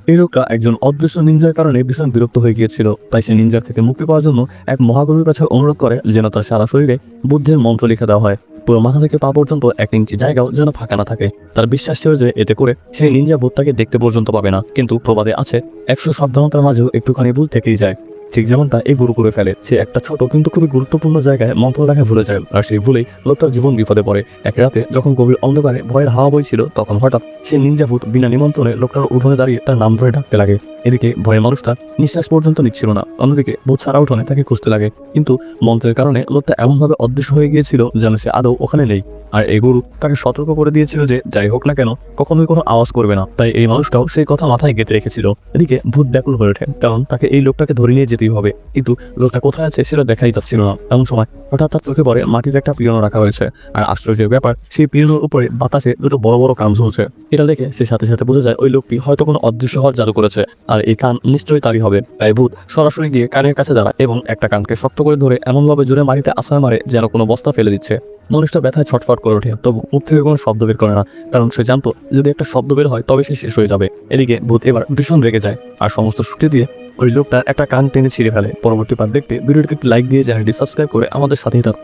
এই লোকটা একজন অদৃশ্য নিনজার কারণে ভীষণ বিরক্ত হয়ে গিয়েছিল। তাই সে নিনজার থেকে মুক্তি পাওয়ার জন্য এক মহাগুরুর কাছে অনুরোধ করে যেন তার সারা শরীরে বুদ্ধের মন্ত্র লিখে দেওয়া হয়। পুরো মাথা থেকে পা পর্যন্ত 1 ইঞ্চি জায়গাও যেন ফাঁকা না থাকে। তার বিশ্বাস ছিল যে এতে করে সেই নিনজা ভূতটাকে দেখতে পর্যন্ত পাবে না। কিন্তু প্রবাদে আছে 100 সাবধানতার মাঝেও একটুখানি ভুল থেকেই যায়। ঠিক যেমনটা এই গুরু করে ফেলে। সে একটা ছোট কিন্তু খুবই গুরুত্বপূর্ণ জায়গায় মন্ত্র লেখা ভুলে যায়, আর সেই ভুলেই লোকটার জীবন বিপদে পড়ে। এক রাতে যখন গভীর অন্ধকারে ভয়ের হাওয়া বইছিল, তখন হঠাৎ সে নিনজা ভূত বিনা নিমন্ত্রণে লোকটার উঠোনে দাঁড়িয়ে তার নাম ধরে ডাকতে লাগে। এদিকে ভয়ে মানুষটা নিঃশ্বাস পর্যন্ত নিচ্ছিল না। অন্যদিকে ভূত সারা উঠোনে তাকে খুঁজতে লাগে, কিন্তু মন্ত্রের কারণে লোকটা এমনভাবে অদৃশ্য হয়ে গিয়েছিল যেন সে আদৌ ওখানে নেই। আর এই গুরু তাকে সতর্ক করে দিয়েছিল যে যাই হোক না কেন কখনোই কোনো আওয়াজ করবে না। তাই এই মানুষটাও সেই কথা মাথায় গেঁথে রেখেছিল। এদিকে ভূত ব্যাকুল হয়ে ওঠে, কারণ তাকে এই লোকটাকে ধরে নিয়ে যেতেই হবে। কিন্তু লোকটা কোথায় আছে সেটা দেখাই যাচ্ছিল না। এমন সময় হঠাৎ তার চোখে পড়ে মাটির একটা পিয়ানো রাখা হয়েছে। আর আশ্চর্যের ব্যাপার, সেই পিয়ানোর উপরে বাতাসে দুটো বড় বড় কান ঝুলছে। এটা দেখে সে সাথে সাথে বোঝা যায় ওই লোকটি হয়তো কোনো অদৃশ্য হওয়ার জাদু করেছে, আর এই কান নিশ্চয়ই তারই হবে। তাই ভূত সরাসরি গিয়ে কানের কাছে দাঁড়ায় এবং একটা কানকে শক্ত করে ধরে এমনভাবে জোরে মাটিতে আছাড় মারে যেন কোনো বস্তা ফেলে দিচ্ছে। মানুষটা ব্যথায় ছটফট করে ওঠে, তবু মুখ থেকে কোনো শব্দ বের করে না, কারণ সে জানতো যদি একটা শব্দ বের হয় তবে সে শেষ হয়ে যাবে। এদিকে ভূত এবার ভীষণ রেগে যায় আর সমস্ত শক্তি দিয়ে ওই লোকটার একটা কান টেনে ছিঁড়ে ফেলে। পরবর্তী পার্ট দেখতে ভিডিওটিতে একটি লাইক দিয়ে চ্যানেলটি সাবস্ক্রাইব করে আমাদের সাথেই থাকুন।